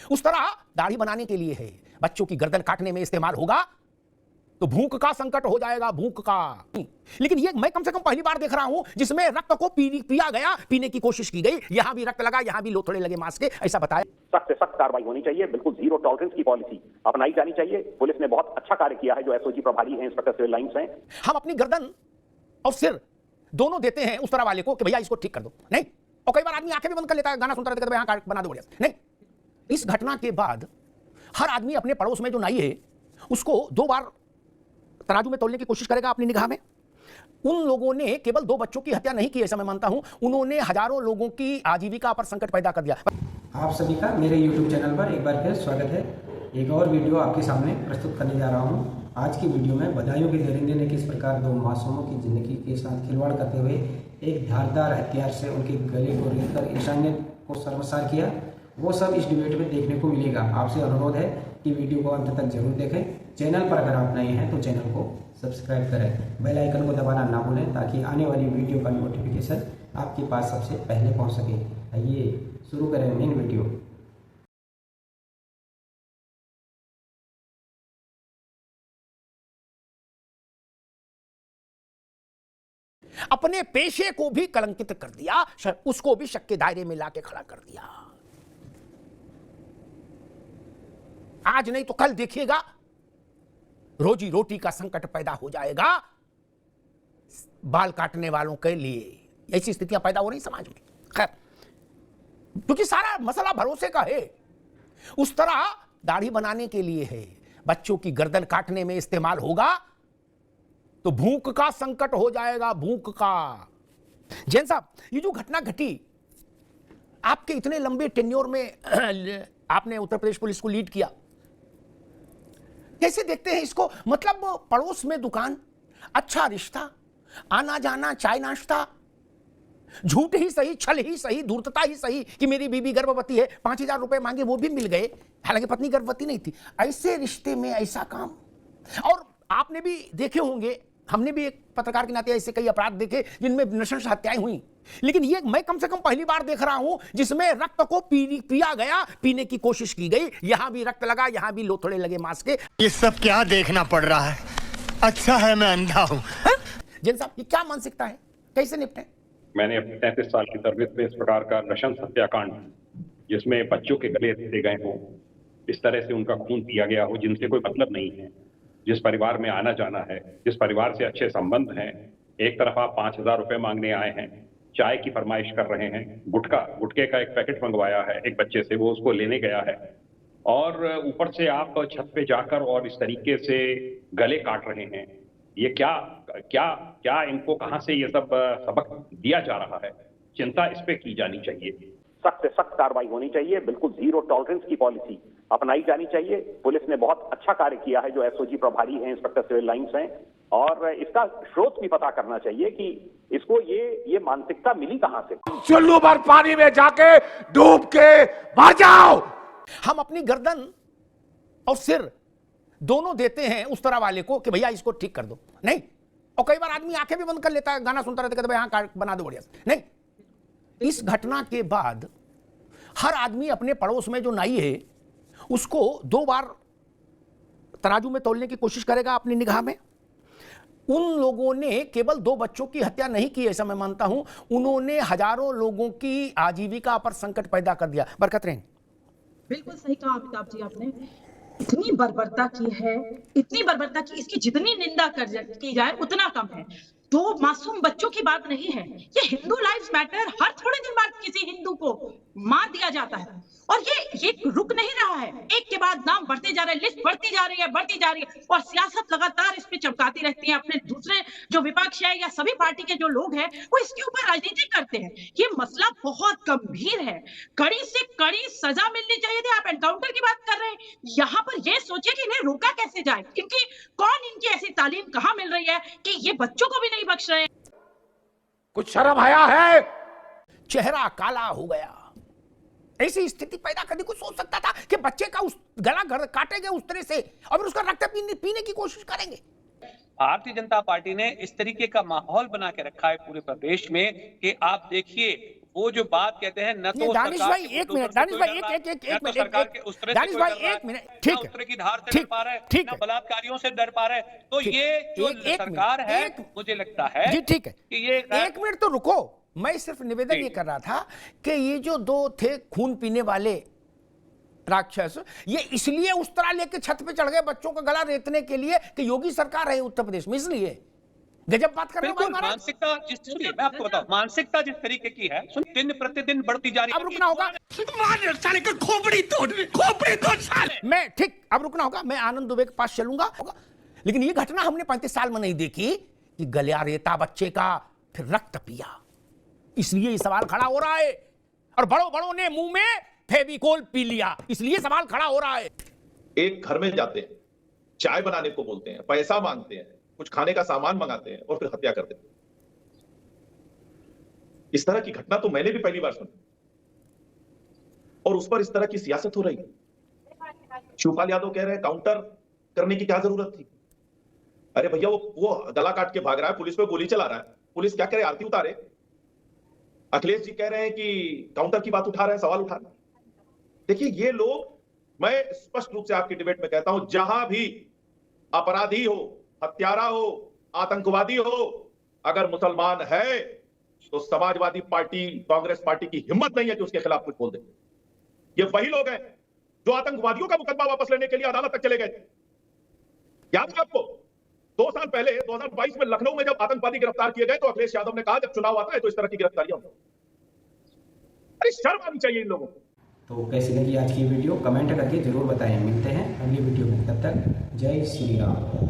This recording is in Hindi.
उस तरह दाढ़ी बनाने के लिए है, बच्चों की गर्दन काटने में इस्तेमाल होगा तो भूख का संकट हो जाएगा, भूख का। लेकिन ये मैं कम से कम पहली बार देख रहा हूं जिसमें रक्त को पिया गया, पीने की कोशिश की गई, यहां भी रक्त लगा, यहां भी लोथड़े लगे मांस के, ऐसा बताया। सख्त से सख्त कार्रवाई होनी चाहिए, बिल्कुल जीरो टॉलरेंस की पॉलिसी अपनाई जानी चाहिए। पुलिस ने बहुत अच्छा कार्य किया है, जो एसओजी प्रभारी हैं, इंस्पेक्टर सिविल लाइंस हैं। हम अपनी गर्दन और सिर दोनों देते हैं उस तरह वाले को कि भैया इसको ठीक कर दो, नहीं। और कई बार आदमी आंखें भी बंद कर लेता है, गाना सुनता रहता है, यहां बना दो बढ़िया, नहीं। इस घटना के बाद हर आदमी अपने पड़ोस में जो नाई है उसको 2 बार तराजू में तोलने की कोशिश करेगा अपनी निगाह में। उन लोगों ने केवल 2 बच्चों की हत्या नहीं की, ऐसा मैं मानता हूं, उन्होंने हजारों लोगों की आजीविका पर संकट पैदा कर दिया। आप सभी का मेरे YouTube चैनल पर एक बार फिर स्वागत है। एक और वीडियो आपके सामने प्रस्तुत करने जा रहा हूं। आज की वीडियो में बधाइयों के दरिंदे ने किस प्रकार 2 मासूमों की जिंदगी के साथ खिलवाड़ करते हुए एक धारदार हथियार से उनके गले को रेतकर इंसानियत को शर्मसार किया, वो सब इस डिबेट में देखने को मिलेगा। आपसे अनुरोध है कि वीडियो को अंत तक जरूर देखें। चैनल पर अगर आप नए हैं तो चैनल को सब्सक्राइब करें, बेल आइकन को दबाना ना भूलें ताकि आने वाली वीडियो का नोटिफिकेशन आपके पास सबसे पहले पहुंच सके। आइए शुरू करें मेन वीडियो। अपने पेशे को भी कलंकित कर दिया, उसको भी शक के दायरे में लाके खड़ा कर दिया। आज नहीं तो कल देखिएगा रोजी रोटी का संकट पैदा हो जाएगा बाल काटने वालों के लिए। ऐसी स्थितियां पैदा हो रही समाज में। खैर, क्योंकि सारा मसला भरोसे का है। उस तरह दाढ़ी बनाने के लिए है, बच्चों की गर्दन काटने में इस्तेमाल होगा तो भूख का संकट हो जाएगा, भूख का। जैन साहब, ये जो घटना घटी, आपके इतने लंबे टेन्योर में आपने उत्तर प्रदेश पुलिस को लीड किया, कैसे देखते हैं इसको? मतलब पड़ोस में दुकान, अच्छा रिश्ता, आना जाना, चाय नाश्ता, झूठ ही सही, छल ही सही, धूर्तता ही सही कि मेरी बीबी गर्भवती है, 5,000 रुपए मांगे वो भी मिल गए, हालांकि पत्नी गर्भवती नहीं थी। ऐसे रिश्ते में ऐसा काम। और आपने भी देखे होंगे, हमने भी एक पत्रकार के नाते ऐसे कई अपराध देखे जिनमें नृशंस हत्याएं हुई, लेकिन ये मैं कम से कम पहली बार देख रहा हूं जिसमें रक्त को पिया गया, पीने की कोशिश की गई, यहां भी रक्त लगा, यहां भी लोथड़े लगे मांस के। ये सब क्या देखना पड़ रहा है? अच्छा है मैं अंधा हूं। जैन साहब, ये क्या मानसिकता है, कैसे निपटे? मैंने अपने 33 साल की तरबियत में इस प्रकार का नृशंस हत्याकांड, जिसमें बच्चों के गले दिए गए हों, इस तरह से उनका खून पिया गया हो, जिनसे कोई मतलब नहीं है, जिस परिवार में आना जाना है, जिस परिवार से अच्छे संबंध हैं, एक तरफ आप 5,000 रुपए मांगने आए हैं, चाय की फरमाइश कर रहे हैं, गुटके का एक पैकेट मंगवाया है एक बच्चे से, वो उसको लेने गया है, और ऊपर से आप छत पे जाकर और इस तरीके से गले काट रहे हैं। ये क्या क्या क्या इनको कहां से ये सब सबक दिया जा रहा है? चिंता इस पे की जानी चाहिए। सख्त से सख्त कार्रवाई होनी चाहिए, बिल्कुल जीरो टॉलरेंस की पॉलिसी अपनाई जानी चाहिए। पुलिस ने बहुत अच्छा कार्य किया है, जो एसओजी प्रभारी हैं, इंस्पेक्टर सिविल लाइंस हैं, और इसका स्रोत भी पता करना चाहिए कि इसको ये मानसिकता मिली कहां से। चुल्लू भर पानी में जाके डूब के मर जाओ। हम अपनी गर्दन और सिर दोनों देते हैं उस तरह वाले को कि भैया इसको ठीक कर दो, नहीं। और कई बार आदमी आंखें भी बंद कर लेता है, गाना सुनता रहता है, यहां बना दो बढ़िया, नहीं। इस घटना के बाद हर आदमी अपने पड़ोस में जो नाई है उसको 2 बार तराजू में तोलने की कोशिश करेगा अपनी निगाह में। उन लोगों ने केवल 2 बच्चों की हत्या नहीं की, ऐसा मैं मानता हूं, उन्होंने हजारों लोगों की आजीविका पर संकट पैदा कर दिया। बरकत रहें। बिल्कुल सही कहा अमिताभ जी आपने। इतनी बर्बरता की है, इतनी बर्बरता की, इसकी जितनी निंदा की जाए उतना कम है। 2 मासूम बच्चों की बात नहीं है, ये हिंदू लाइव्स मैटर, हर थोड़े दिन बाद किसी हिंदू को मार दिया जाता है, और ये रुक नहीं रहा है। एक के बाद नाम बढ़ते जा रहे हैं, लिस्ट बढ़ती जा रही है, और सियासत लगातार इस पे चमकाती रहती है। अपने दूसरे जो विपक्ष है या सभी पार्टी के जो लोग हैं वो इसके ऊपर राजनीति करते हैं। ये मसला बहुत गंभीर है, कड़ी से कड़ी सजा मिलनी चाहिए थी। आप एनकाउंटर की बात कर रहे हैं, यहाँ पर ये सोचिए कि इन्हें रोका कैसे जाए, क्योंकि इनकी ऐसी तालीम कहाँ मिल रही है कि ये बच्चों को भी नहीं बख्श रहे। कुछ शर्म आया है? चेहरा काला हो गया। ऐसी स्थिति पैदा करने को सोच सकता था कि बच्चे का उस गला काटेंगे उस तरह से और फिर उसका रक्त पीने की कोशिश करेंगे। भारतीय जनता पार्टी ने इस तरीके का माहौल बना के रखा है पूरे प्रदेश में कि आप देखिए, वो जो बात कहते हैं न तो दानिश भाई एक मिनट, दानिश भाई एक मिनट, दानिश भाई एक मिनट, ठीक है, उस तरह की धार से डर पा रहे हैं, ठीक न है, बलात्कारियों से डर पा रहे हैं। तो ये जो सरकार है, मुझे लगता है जी ठीक है, कि ये एक मिनट तो रुको, मैं सिर्फ निवेदन ये कर रहा था कि ये जो दो थे खून पीने वाले राक्षस, ये इसलिए उस तरह लेके छत पे चढ़ गए बच्चों का गला रेतने के लिए कि योगी सरकार है उत्तर प्रदेश में, इसलिए गजब बात कर रहे हो भाई महाराज। मानसिकता सुनिए, मैं आपको बताऊं, मानसिकता जिस तरीके की है, दिन प्रतिदिन बढ़ती जा रही है। अब रुकना होगा, मैं ठीक, अब रुकना होगा, मैं आनंद दुबे के पास चलूंगा, लेकिन ये घटना हमने 35 साल में नहीं देखी कि गलिया रेता बच्चे का फिर रक्त पिया, इसलिए ये सवाल खड़ा हो रहा है। और बड़ों बड़ों ने मुंह में फेविकोल पी लिया, इसलिए सवाल खड़ा हो रहा है। एक घर में जाते हैं, चाय बनाने को बोलते हैं, पैसा मांगते हैं, कुछ खाने का सामान मंगाते हैं और फिर हत्या कर देते हैं। इस तरह की घटना तो मैंने भी पहली बार सुनी, और उस पर इस तरह की सियासत हो रही है। शिवपाल यादव कह रहे हैं काउंटर करने की क्या जरूरत थी? अरे भैया वो गला काट के भाग रहा है, पुलिस पे गोली चला रहा है, पुलिस क्या करे, आरती उतारे? अखिलेश जी कह रहे हैं कि काउंटर की बात उठा रहे हैं, सवाल उठा रहे हैं। देखिए ये लोग, मैं स्पष्ट रूप से आपकी डिबेट में कहता हूं, जहां भी अपराधी हो, हत्यारा हो, आतंकवादी हो, अगर मुसलमान है तो समाजवादी पार्टी, कांग्रेस पार्टी की हिम्मत नहीं है कि उसके खिलाफ कुछ बोल दे। ये वही लोग हैं जो आतंकवादियों का मुकदमा वापस लेने के लिए अदालत तक चले गए थे। याद है आपको 2 साल पहले 2022 में लखनऊ में जब आतंकवादी गिरफ्तार किए गए तो अखिलेश यादव ने कहा जब चुनाव आता है तो इस तरह की गिरफ्तारियां होंगी। अरे शर्म आनी चाहिए इन लोगों को। तो कैसी लगी आज की वीडियो कमेंट करके जरूर बताएं। मिलते हैं अगली वीडियो में, तब तक जय श्री राम।